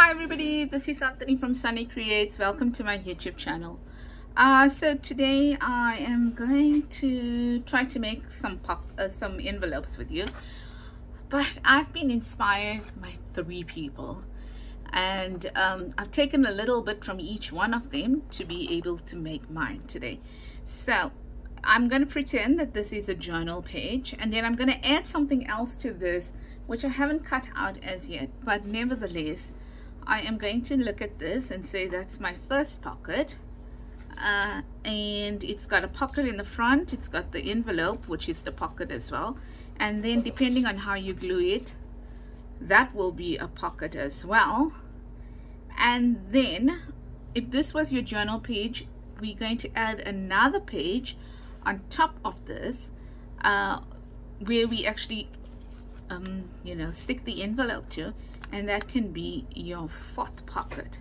Hi everybody, this is Anthony from Sunny Creates. Welcome to my YouTube channel. So today I am going to try to make some envelopes with you, but I've been inspired by 3 people, and I've taken a little bit from each one of them to be able to make mine today. So I'm going to pretend that this is a journal page, and then I'm going to add something else to this which I haven't cut out as yet, but nevertheless I am going to look at this and say that's my first pocket, and it's got a pocket in the front, it's got the envelope which is the pocket as well, and then depending on how you glue it, that will be a pocket as well. And then if this was your journal page, we're going to add another page on top of this where we actually stick the envelope to, and that can be your 4th pocket.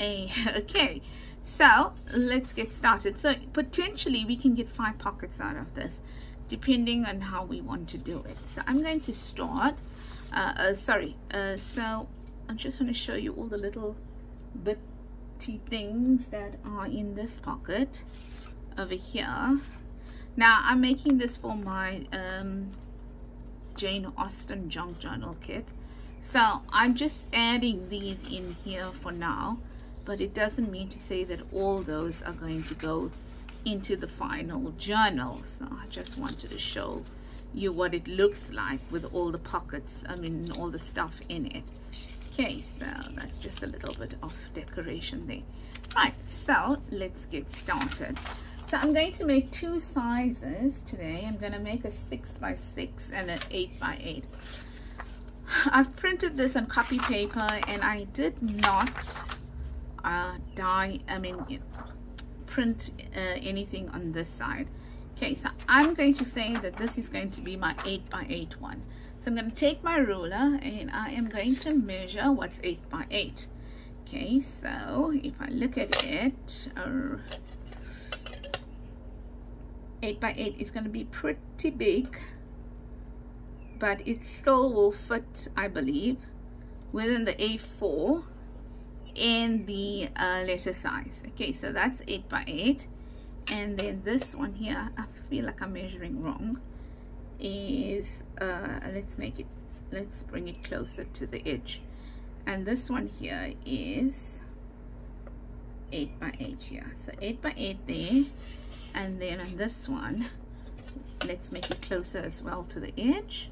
Okay, so let's get started. So potentially we can get 5 pockets out of this depending on how we want to do it. So I'm going to start so I just want to show you all the little bitty things that are in this pocket over here. Now I'm making this for my Jane Austen junk journal kit, so I'm just adding these in here for now, but it doesn't mean to say that all those are going to go into the final journal. So I just wanted to show you what it looks like with all the pockets, all the stuff in it. Okay, so that's just a little bit of decoration there. Right, so let's get started. So I'm going to make 2 sizes today. I'm going to make a 6x6 and an 8x8. I've printed this on copy paper, and I did not print anything on this side. Okay, so I'm going to say that this is going to be my 8x8 one. So I'm going to take my ruler and I am going to measure what's 8x8. Okay, so if I look at it, 8x8 is going to be pretty big, but it still will fit, I believe, within the A4 and the letter size. Okay, so that's 8x8, and then this one here, I feel like I'm measuring wrong, is let's bring it closer to the edge, and this one here is 8x8 here. So 8x8 there, and then on this one, let's make it closer as well to the edge.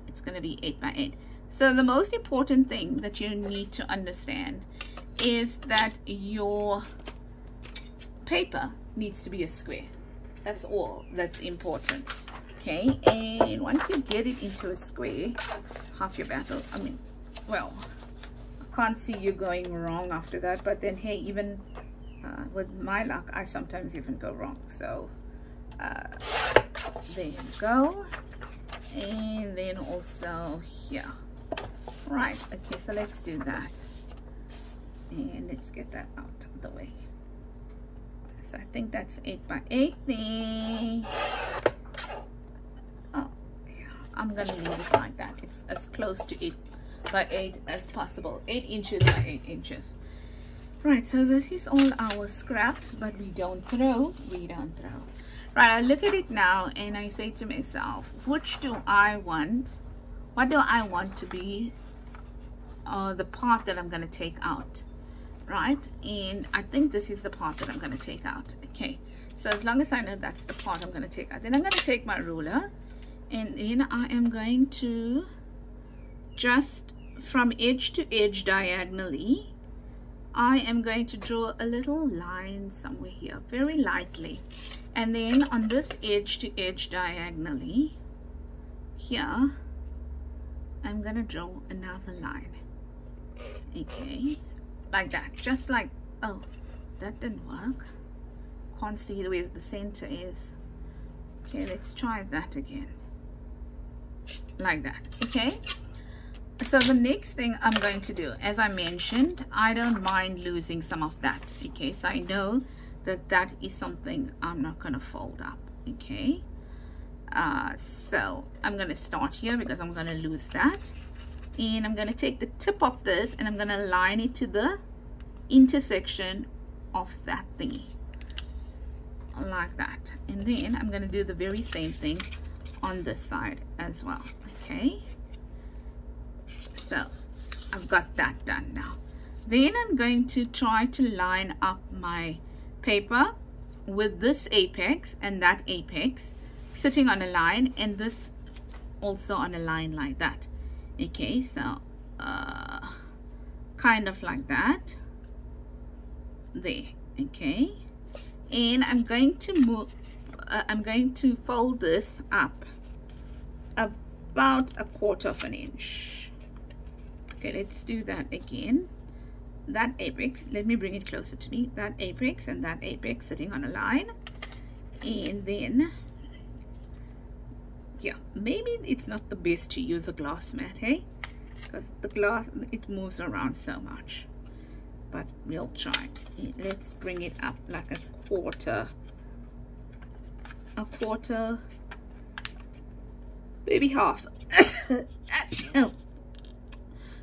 It's going to be 8x8. So the most important thing that you need to understand is that your paper needs to be a square. That's all that's important. Okay, and once you get it into a square, half your battle. Well, I can't see you going wrong after that, but then hey, even with my luck, I sometimes even go wrong. So there you go, and then also here. Right, okay, so let's do that, and let's get that out of the way. So I think that's 8x8 there. Oh yeah, I'm gonna leave it like that. It's as close to 8x8 as possible. 8 inches by 8 inches. Right, so this is all our scraps, but we don't throw. Right, I look at it now and I say to myself, which do I want? What do I want to be the part that I'm going to take out? Right, and I think this is the part that I'm going to take out. Okay, so as long as I know that's the part I'm going to take out, then I'm going to take my ruler, and then I am going to just from edge to edge diagonally, I am going to draw a little line somewhere here, very lightly, and then on this edge to edge diagonally here, I'm gonna draw another line. Okay, like that, just like, oh, that didn't work. Can't see where the center is. Okay, let's try that again, like that. Okay, so the next thing I'm going to do, as I mentioned, I don't mind losing some of that. Okay, so I know that that is something I'm not going to fold up. Okay, So I'm going to start here because I'm going to lose that. and I'm going to take the tip of this and I'm going to line it to the intersection of that thingy, like that. And then I'm going to do the very same thing on this side as well. Okay, so I've got that done now. Then I'm going to try to line up my paper with this apex and that apex sitting on a line, and this also on a line like that. Okay, so kind of like that there. Okay, and I'm going to move I'm going to fold this up about 1/4 of an inch. Okay, let's do that again. That apex, let me bring it closer to me, that apex and that apex sitting on a line. And then, yeah, maybe it's not the best to use a glass mat, hey, because the glass, it moves around so much, but we'll try. Let's bring it up like 1/4, maybe half.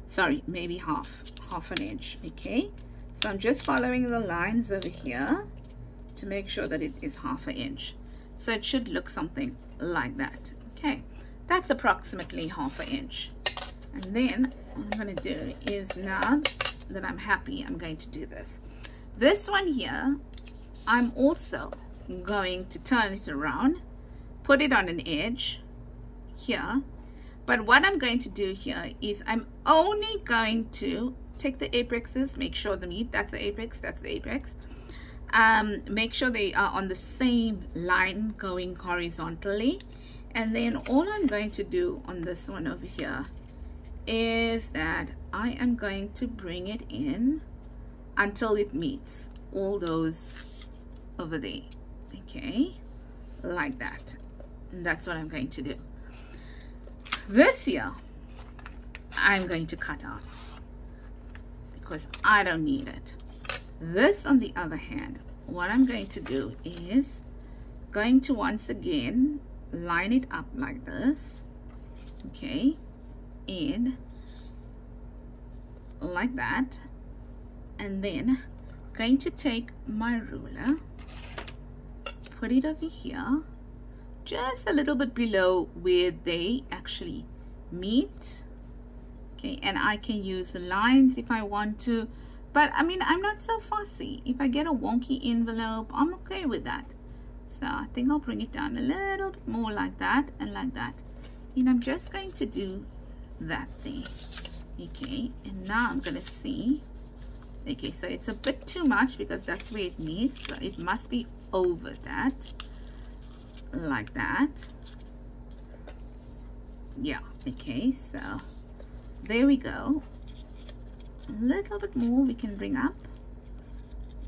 Sorry, maybe half an inch. Okay, so I'm just following the lines over here to make sure that it is 1/2 inch. So it should look something like that. Okay, that's approximately 1/2 inch. And then what I'm going to do is, now that I'm happy, I'm going to do this one here. I'm also going to turn it around, put it on an edge here. But what I'm going to do here is I'm only going to take the apexes, make sure the meet, that's the apex, that's the apex. Make sure they are on the same line going horizontally. And then all I'm going to do on this one over here is that I am going to bring it in until it meets all those over there. Okay, like that. And that's what I'm going to do. This here I'm going to cut out because I don't need it. This, on the other hand, what I'm going to do is going to once again line it up like this. Okay, and like that, and then going to take my ruler, put it over here just a little bit below where they actually meet. Okay, and I can use the lines if I want to, but I mean, I'm not so fussy. If I get a wonky envelope, I'm okay with that. So I think I'll bring it down a little bit more like that and like that. And I'm just going to do that thing. Okay, and now I'm gonna see. Okay, so it's a bit too much because that's where it meets, so it must be over that, like that. Yeah, okay, so there we go. A little bit more we can bring up,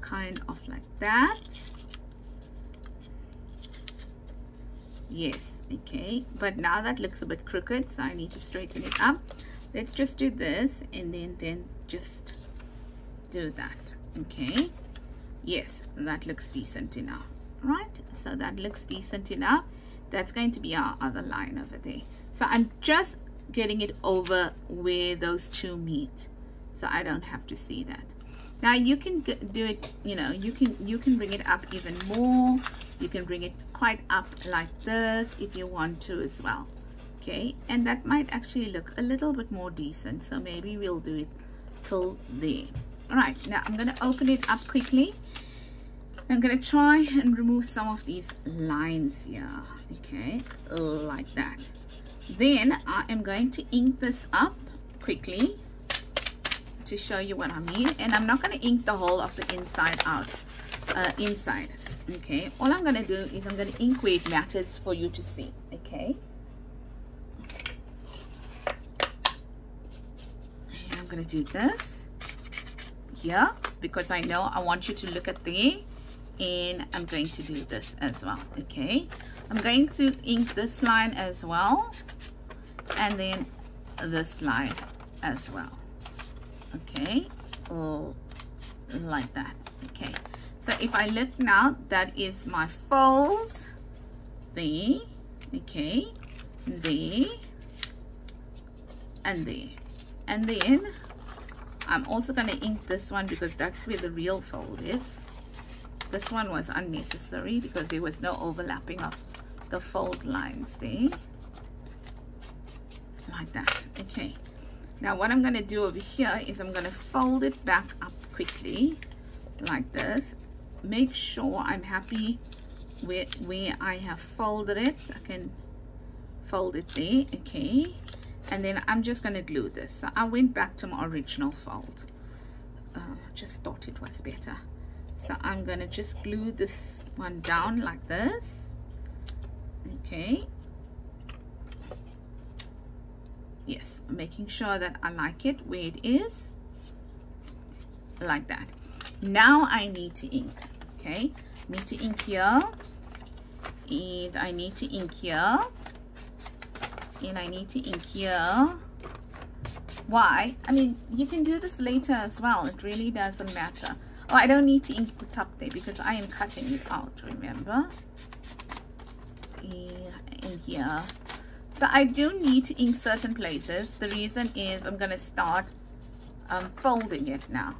kind of like that. Yes, okay, but now that looks a bit crooked, so I need to straighten it up. Let's just do this and then just do that. Okay, yes, that looks decent enough, right? So that looks decent enough. That's going to be our other line over there. So I'm just getting it over where those two meet, so I don't have to see that. Now you can do it, you know, you can bring it up even more. You can bring it quite up like this if you want to as well. Okay, and that might actually look a little bit more decent, so maybe we'll do it till there. All right, now I'm going to open it up quickly. I'm going to try and remove some of these lines here. Okay, like that. Then I am going to ink this up quickly to show you what I mean, and I'm not going to ink the whole of the inside out, inside. Okay, all I'm going to do is I'm going to ink where it matters for you to see. Okay, and I'm going to do this here because I know I want you to look at there, and I'm going to do this as well. Okay, I'm going to ink this line as well, and then this line as well. Okay, like that. Okay, so if I look now, that is my folds there. Okay, there and there. And then I'm also going to ink this one because that's where the real fold is. This one was unnecessary because there was no overlapping of the fold lines there. Like that. Okay. Now what I'm going to do over here is I'm going to fold it back up quickly like this. Make sure I'm happy where I have folded it. I can fold it there. Okay. And then I'm just going to glue this. So I went back to my original fold. Just thought it was better. So I'm going to just glue this one down like this. Okay. Yes, making sure that I like it where it is. Like that. Now I need to ink. Okay. I need to ink here. And I need to ink here. And I need to ink here. Why? I mean, you can do this later as well. It really doesn't matter. Oh, I don't need to ink the top there because I am cutting it out, remember? In here. So I do need to ink certain places. The reason is I'm going to start folding it now.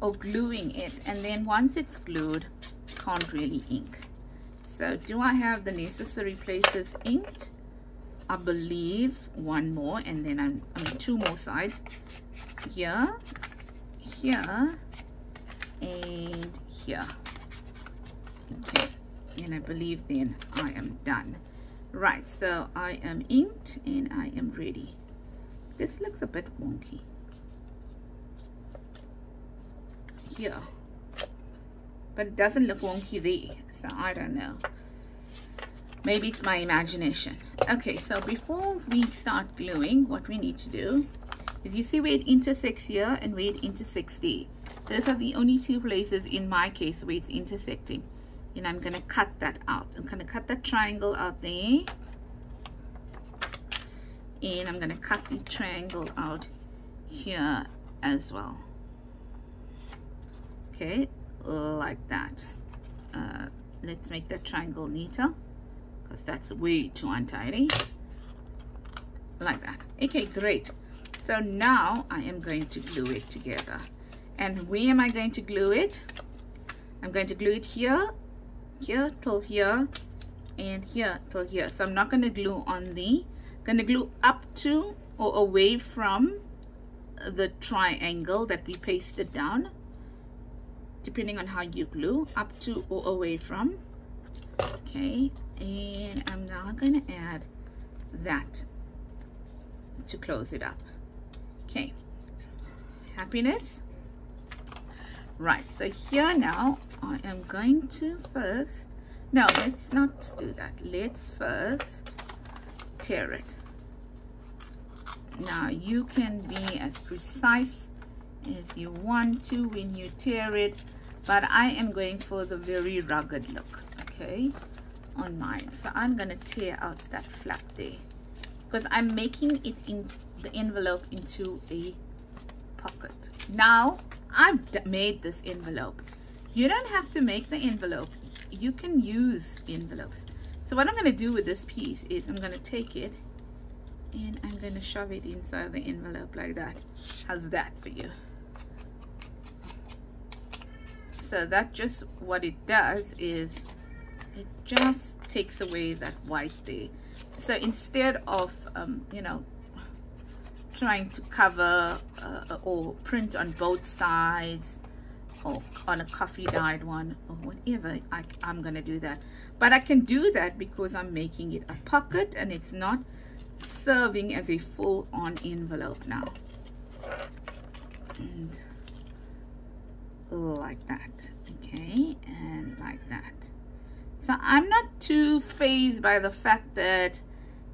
Or gluing it. And then once it's glued, can't really ink. So do I have the necessary places inked? I believe one more, and then I mean two more sides. Here, here, and here. Okay, and I believe then I am done. Right, so I am inked and I am ready. This looks a bit wonky here, but it doesn't look wonky there, so I don't know. Maybe it's my imagination. Okay, so before we start gluing, what we need to do is, you see where it intersects here and where it intersects there. Those are the only two places in my case where it's intersecting. And I'm going to cut that out. I'm going to cut that triangle out there. And I'm going to cut the triangle out here as well. Okay, like that. Let's make that triangle neater, because that's way too untidy. Like that. Okay, great. So now I am going to glue it together. And where am I going to glue it? I'm going to glue it here, here till here, and here till here. So I'm not going to glue on the, going to glue up to or away from the triangle that we pasted down, depending on how you glue, up to or away from. Okay, and I'm now going to add that to close it up. Okay, happiness. Right, so here now I am going to first, no, let's not do that. Let's first tear it. Now you can be as precise as you want to when you tear it, but I am going for the very rugged look, okay, on mine. So I'm going to tear out that flap there, because I'm making it in the envelope into a pocket. Now I've made this envelope. You don't have to make the envelope. You can use envelopes. So what I'm going to do with this piece is I'm going to take it and I'm going to shove it inside the envelope like that. How's that for you? So that just what it does is it just takes away that white there. So instead of you know, trying to cover or print on both sides or on a coffee dyed one or whatever, I'm gonna do that. But I can do that because I'm making it a pocket and it's not serving as a full-on envelope now. And like that, okay, and like that. So I'm not too fazed by the fact that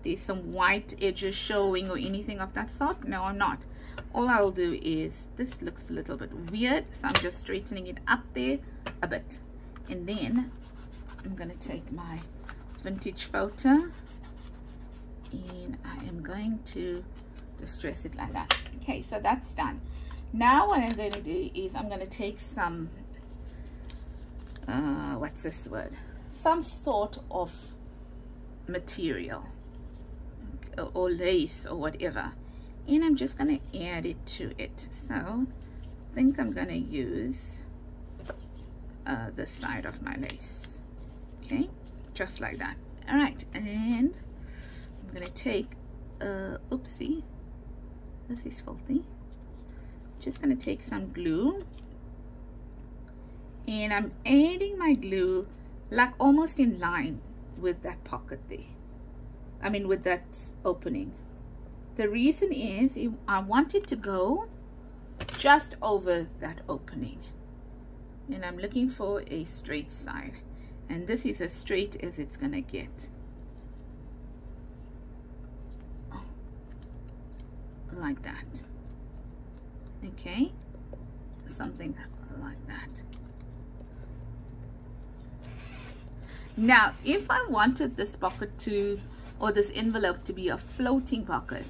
there's some white edges showing or anything of that sort. No, I'm not. All I'll do is, this looks a little bit weird, so I'm just straightening it up there a bit. And then I'm going to take my vintage photo and I am going to distress it like that. Okay, so that's done. Now what I'm going to do is I'm going to take some, what's this word? Some sort of material or lace or whatever, and I'm just going to add it to it. So I think I'm going to use this side of my lace. Okay, just like that. All right, and I'm going to take oopsie, this is faulty. Just going to take some glue, and I'm adding my glue like almost in line with that pocket there. I mean with that opening. The reason is I want it to go just over that opening, and I'm looking for a straight side, and this is as straight as it's gonna get, like that. Okay, something like that. Now if I wanted this pocket to, or this envelope to be a floating pocket,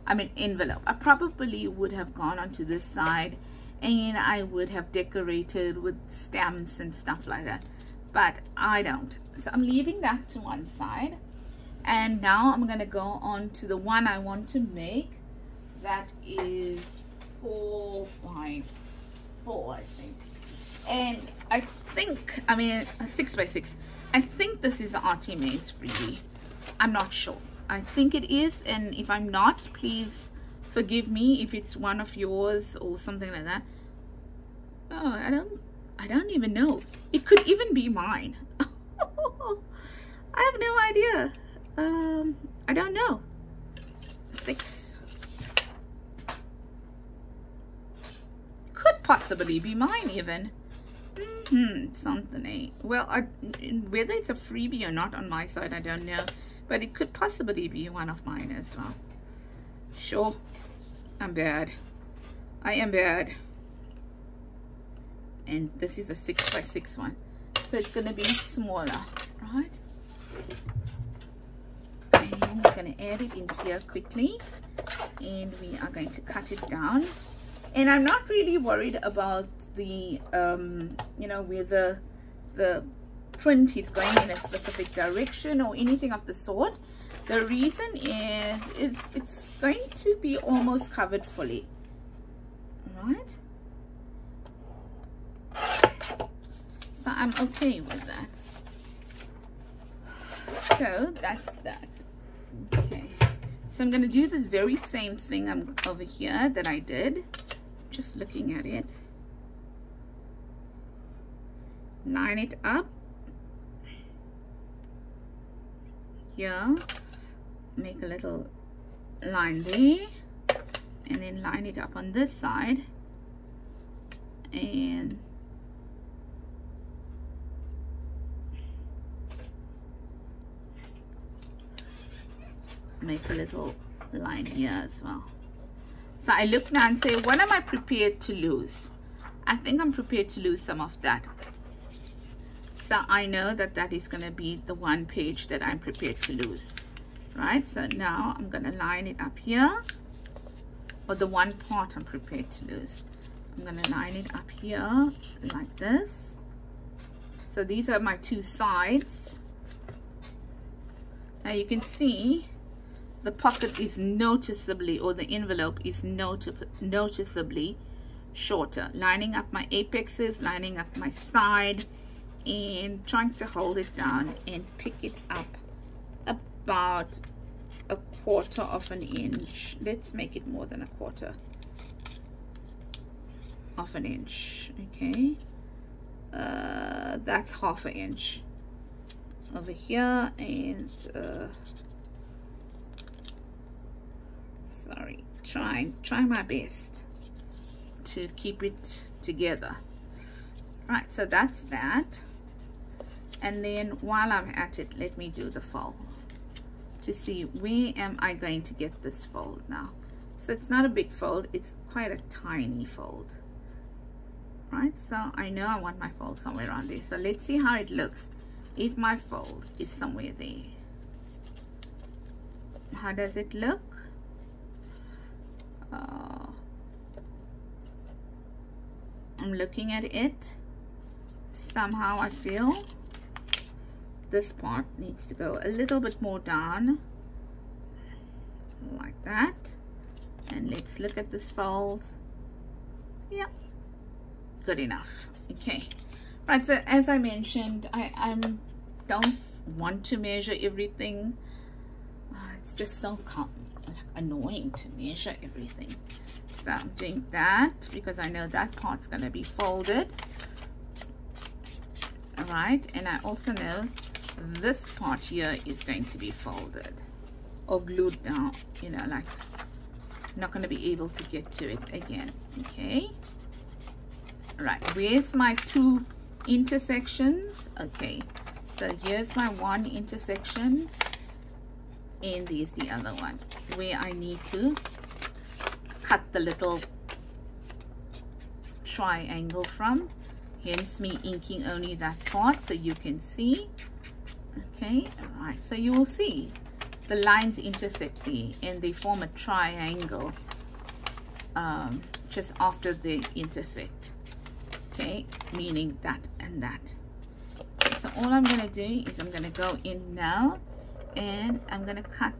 I mean envelope, I probably would have gone onto this side and I would have decorated with stamps and stuff like that, but I don't. So I'm leaving that to one side, and now I'm going to go on to the one I want to make. That is 4 by 4, I think, and I think, I mean 6 by 6. I think this is Artie Mae's freebie. I'm not sure. I think it is, and if I'm not, please forgive me if it's one of yours or something like that. Oh, I don't even know. It could even be mine. I have no idea. I don't know. 6 could possibly be mine even. Something, eh? Well, whether it's a freebie or not on my side, I don't know, but it could possibly be one of mine as well. Sure, I'm bad. I am bad. And this is a 6 by 6 one, so it's going to be smaller, right? And we're going to add it in here quickly, and we are going to cut it down. And I'm not really worried about the you know, where the print is going in a specific direction or anything of the sort. The reason is it's going to be almost covered fully, right? So I'm okay with that. So that's that. Okay, so I'm going to do this very same thing over here that I did. Just looking at it, line it up here, make a little line there, and then line it up on this side, and make a little line here as well. So I look now and say, what am I prepared to lose? I think I'm prepared to lose some of that. So I know that that is going to be the one page that I'm prepared to lose, right? So now I'm going to line it up here, or the one part I'm prepared to lose. I'm going to line it up here like this. So these are my two sides. Now you can see the pocket is noticeably, or the envelope is noticeably shorter. Lining up my apexes, lining up my side, and trying to hold it down and pick it up about 1/4 of an inch. Let's make it more than 1/4 of an inch. Okay, that's 1/2 inch over here, and sorry, try my best to keep it together. Right, so that's that. And then while I'm at it, let me do the fold to see where am I going to get this fold now. So it's not a big fold, it's quite a tiny fold, right? So I know I want my fold somewhere around there. So let's see how it looks if my fold is somewhere there. How does it look? I'm looking at it. Somehow I feel this part needs to go a little bit more down, like that, And let's look at this fold. Yeah, good enough. Okay, right, so as I mentioned, I don't want to measure everything. It's just so annoying to measure everything. So I'm doing that because I know that part's going to be folded. All right, and I also know this part here is going to be folded or glued down, you know, like not going to be able to get to it again. Okay, right, where's my two intersections? Okay, so here's my one intersection, and there's the other one where I need to cut the little triangle from, hence me inking only that part so you can see. Okay, all right, so you will see the lines intersect there and they form a triangle just after they intersect. Okay, meaning that and that. Okay, so all I'm going to do is I'm going to go in now and I'm going to cut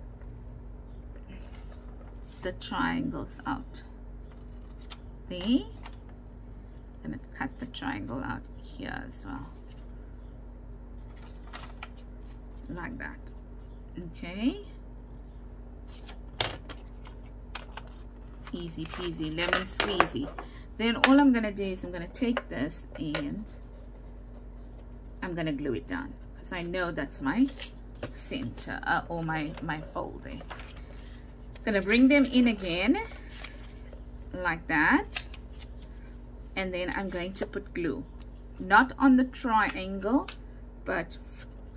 the triangles out there. I'm going to cut the triangle out here as well, like that. Okay, easy peasy lemon squeezy. Then all I'm going to do is I'm going to take this and I'm going to glue it down because I know that's my center or my fold there. I'm going to bring them in again like that, and then I'm going to put glue not on the triangle but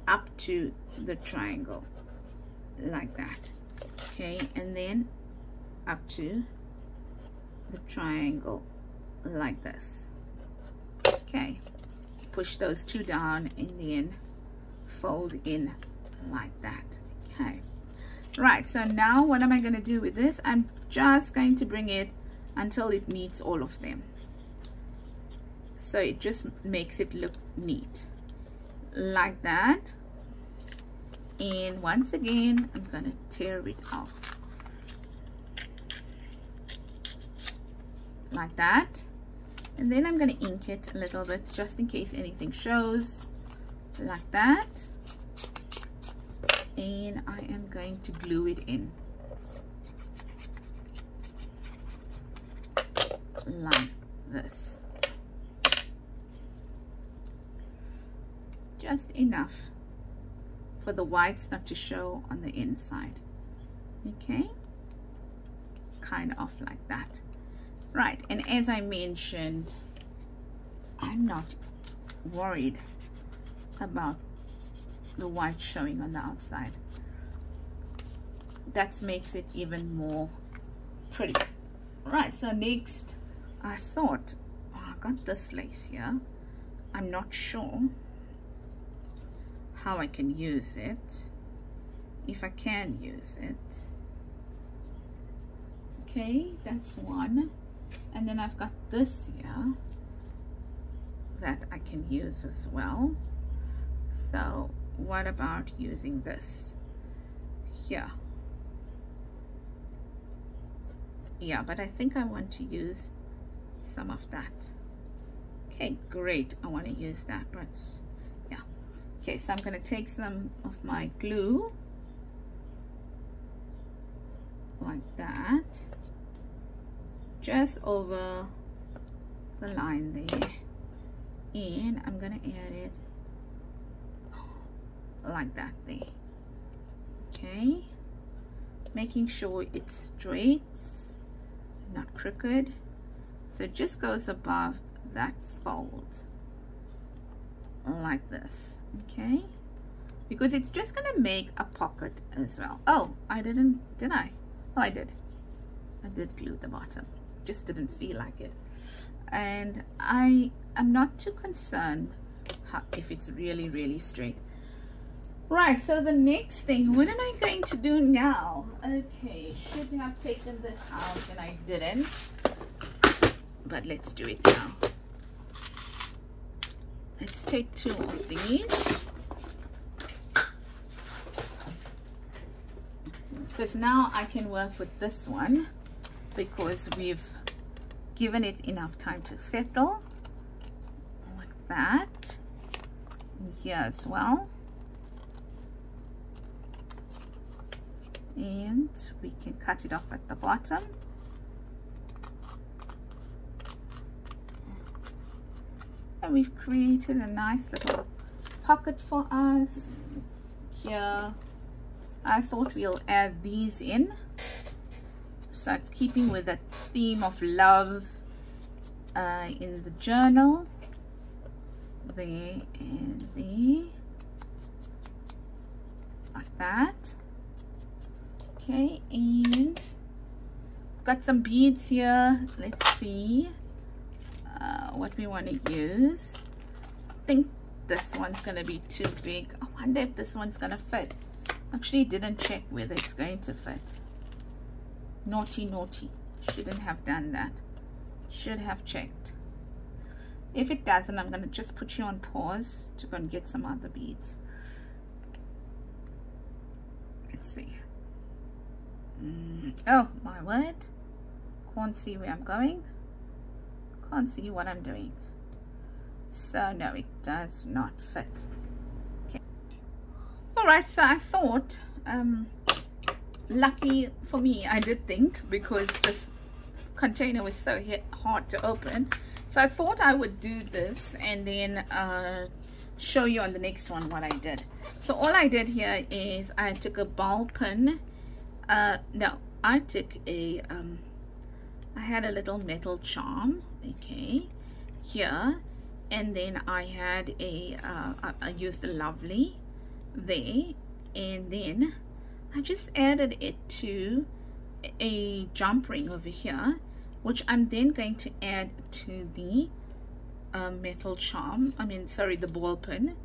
up to the triangle like that. Okay, and then up to the triangle like this. Okay, push those two down and then fold in like that. Okay, right, so now what am I going to do with this? I'm just going to bring it until it meets all of them, so it just makes it look neat like that. And once again I'm going to tear it off like that, and then I'm going to ink it a little bit just in case anything shows, like that. And I am going to glue it in like this, just enough for the whites not to show on the inside. Okay, kind of like that. Right, and as I mentioned, I'm not worried about the white showing on the outside. That makes it even more pretty. Right, so next I thought, oh, I got this lace here. I'm not sure how I can use it, if I can use it. Okay, that's one. And then I've got this here that I can use as well. So what about using this here? Yeah, but I think I want to use some of that. Okay, great, I want to use that, but yeah. Okay, so I'm going to take some of my glue like that, just over the line there, and I'm going to add it like that there. Okay, making sure it's straight, not crooked, so it just goes above that fold like this. Okay, because it's just going to make a pocket as well. Oh, I didn't, did I? Oh, I did glue the bottom, just didn't feel like it. And I am not too concerned if it's really straight. Right, so the next thing, what am I going to do now? Okay, should have taken this out and I didn't, but let's do it now. Let's take two of these, because now I can work with this one because we've given it enough time to settle, like that. And here as well. And we can cut it off at the bottom. And we've created a nice little pocket for us here. I thought we'll add these in, so keeping with the theme of love in the journal, there and there, like that. Okay, and got some beads here. Let's see what we want to use. I think this one's going to be too big. I wonder if this one's going to fit. Actually didn't check whether it's going to fit. Naughty, naughty. Shouldn't have done that. Should have checked. If it doesn't, I'm going to just put you on pause to go and get some other beads. Let's see. Oh my word. Can't see where I'm going. Can't see what I'm doing. So no, it does not fit. Okay. Alright, so I thought, lucky for me, I did think, because this container was so hard to open, so I thought I would do this and then show you on the next one what I did. So all I did here is I took a ball pin. No, I took a I had a little metal charm, okay, here, and then I had a I used a lovely there, and then I just added it to a jump ring over here, which I'm then going to add to the metal charm, the ball pin,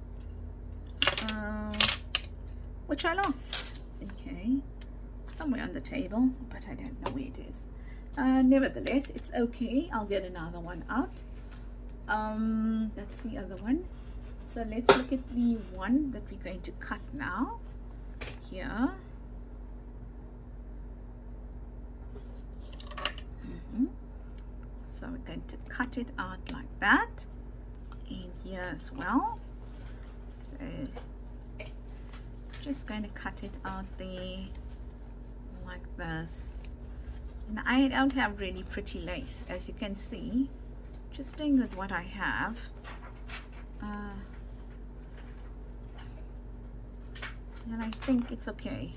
which I lost, okay, somewhere on the table, but I don't know where it is. Nevertheless, it's okay. I'll get another one out. That's the other one. So let's look at the one that we're going to cut now. Here. So we're going to cut it out like that. And here as well. So just going to cut it out there like this. And I don't have really pretty lace, as you can see. Just staying with what I have. And I think it's okay.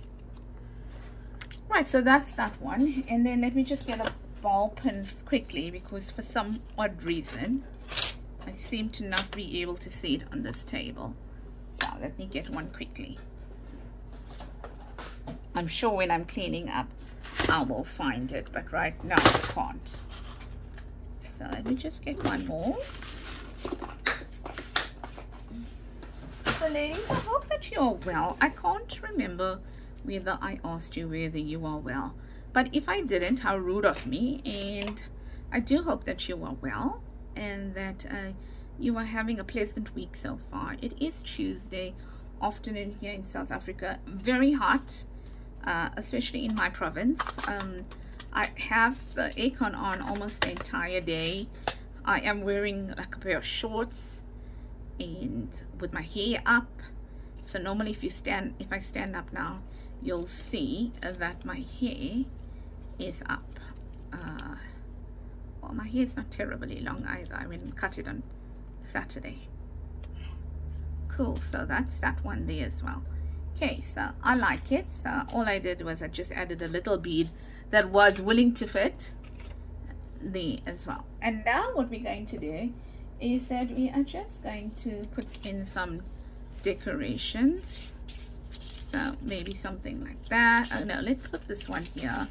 Right, so that's that one. And then let me just get a ball pin quickly, because for some odd reason I seem to not be able to see it on this table. So let me get one quickly. I'm sure when I'm cleaning up I will find it, but right now I can't. So let me just get one more. So ladies, I hope that you are well. I can't remember whether I asked you whether you are well, but if I didn't, how rude of me. And I do hope that you are well and that you are having a pleasant week so far. It is Tuesday afternoon here in South Africa. Very hot. Especially in my province. I have the aircon on almost the entire day. I am wearing like a pair of shorts and with my hair up. So normally if I stand up now, you'll see that my hair is up. Well, my hair is not terribly long either. I went and cut it on Saturday. Cool, so that's that one there as well. Okay, so I like it. So all I did was I just added a little bead that was willing to fit there as well. And now what we're going to do is that we are just going to put in some decorations. So maybe something like that. Oh no, let's put this one here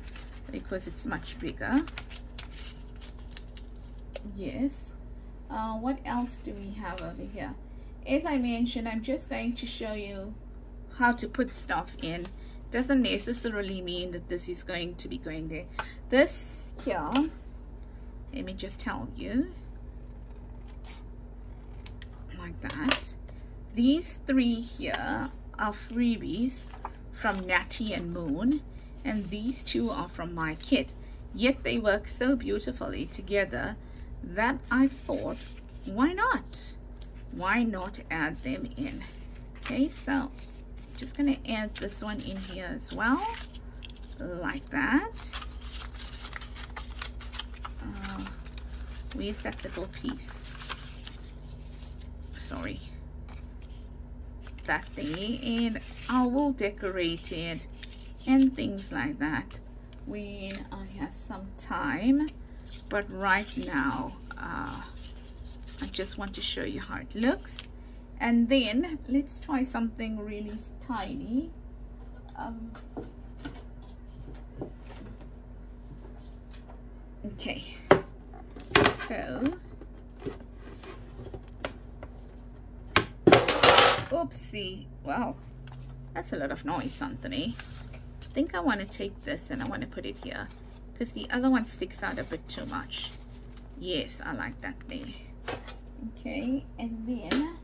because it's much bigger. Yes. What else do we have over here? As I mentioned, I'm just going to show you how to put stuff in. Doesn't necessarily mean that this is going to be going there. This here, let me just tell you, like that. These three here are freebies from Natty and Moon, and these two are from my kit. yet they work so beautifully together that I thought, why not? Why not add them in? Okay, so just gonna add this one in here as well, like that. Where's that little piece? Sorry, that there, and I will decorate it and things like that when I have some time, but right now I just want to show you how it looks. And then let's try something really tiny. Okay, so oopsie, wow, that's a lot of noise, Anthony. I think I want to take this and I want to put it here because the other one sticks out a bit too much. Yes, I like that there. Okay, and then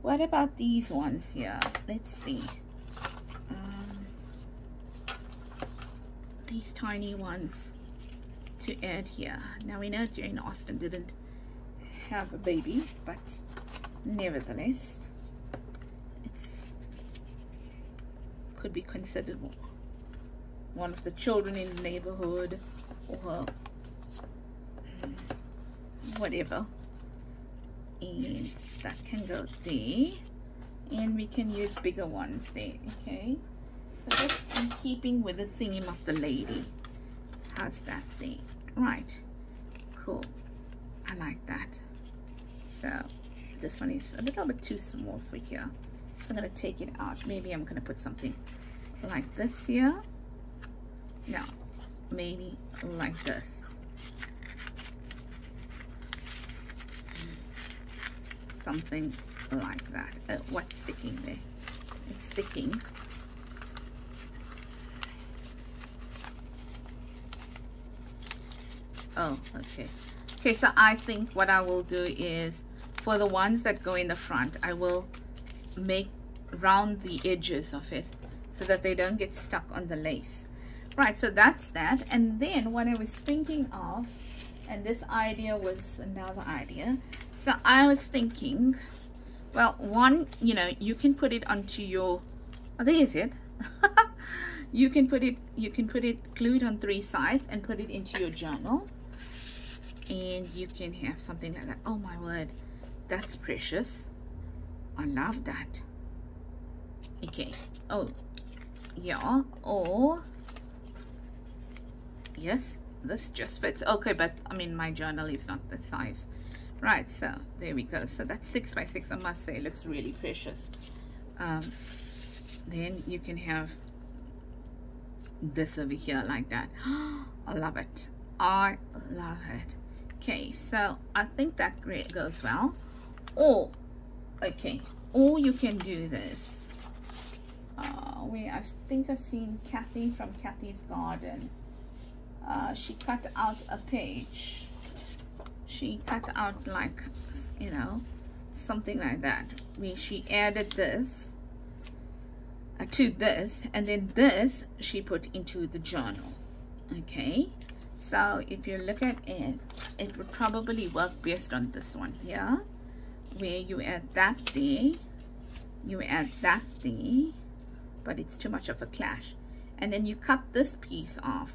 what about these ones here? Let's see. These tiny ones to add here. Now we know Jane Austen didn't have a baby, but nevertheless it's could be considered one of the children in the neighborhood or whatever, and that can go there, and we can use bigger ones there. Okay, so that's in keeping with the theme of the lady. How's that there? Right, cool, I like that. So this one is a little bit too small for here, so I'm going to take it out. Maybe I'm going to put something like this here. No, maybe like this. Something like that. What's sticking there? It's sticking. Oh, okay. Okay, so I think what I will do is for the ones that go in the front, I will make round the edges of it so that they don't get stuck on the lace. Right, so that's that. And then what I was thinking of, and this idea was another idea. So I was thinking, well, one, you know, you can put it onto your, oh, there's it. you can put it, glue it on 3 sides and put it into your journal. And you can have something like that. Oh my word, that's precious. I love that. Okay, oh yeah, or yes, this just fits. Okay, but I mean my journal is not the size. Right, so there we go. So that's 6 by 6. I must say, looks really precious. Then you can have this over here like that. I love it. I love it. Okay, so I think that goes well. Or okay, or you can do this. I think I've seen Kathy from Kathy's Garden. She cut out a page. She cut out, like, you know, something like that, where she added this to this, and then this she put into the journal. Okay, so if you look at it, it would probably work best on this one here, where you add that there, you add that there, but it's too much of a clash, and then you cut this piece off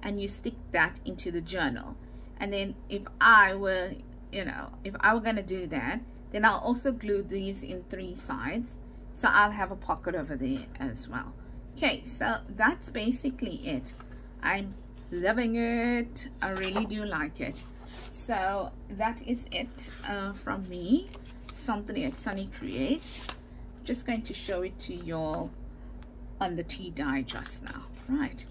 and you stick that into the journal. And then if I were, you know, if I were going to do that, then I'll also glue these in 3 sides, so I'll have a pocket over there as well. Okay, so that's basically it. I'm loving it. I really do like it. So that is it from me, something at Sunny Creates. Just going to show it to you all on the tea dye just now. Right,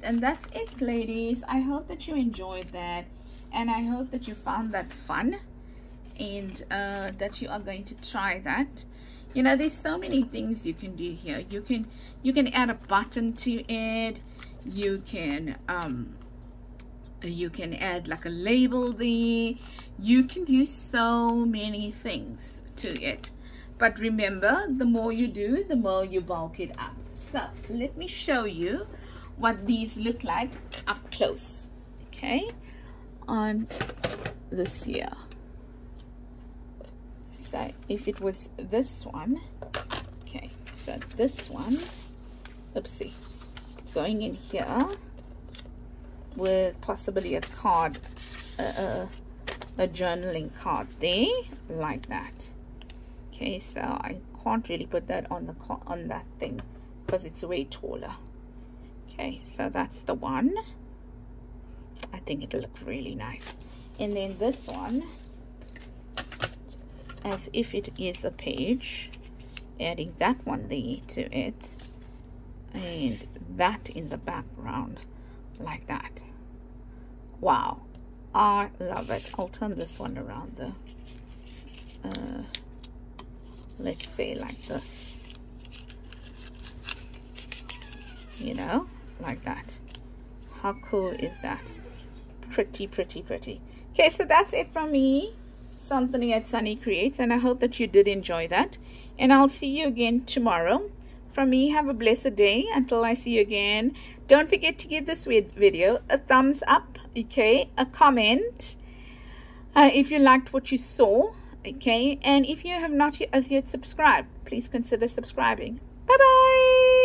and that's it, ladies. I hope that you enjoyed that, and I hope that you found that fun, and that you are going to try that. You know, there's so many things you can do here. You can add a button to it. You can add like a label there. You can do so many things to it. But remember, the more you do, the more you bulk it up. So let me show you what these look like up close. Okay, on this here. So if it was this one, okay, so this one, oopsie, going in here with possibly a card, a journaling card there, like that. Okay, so I can't really put that on the on that thing because it's way taller. Okay, so that's the one. I think it'll look really nice. And then this one, as if it is a page, adding that one there to it, and that in the background like that. Wow, I love it. I'll turn this one around though. Let's say like this, you know, like that. How cool is that? Pretty, pretty, pretty. Okay, so that's it from me, Something at Sunny Creates, and I hope that you did enjoy that, and I'll see you again tomorrow. From me, have a blessed day until I see you again. Don't forget to give this video a thumbs up, okay, a comment if you liked what you saw, okay, and if you have not as yet subscribed, please consider subscribing. Bye bye.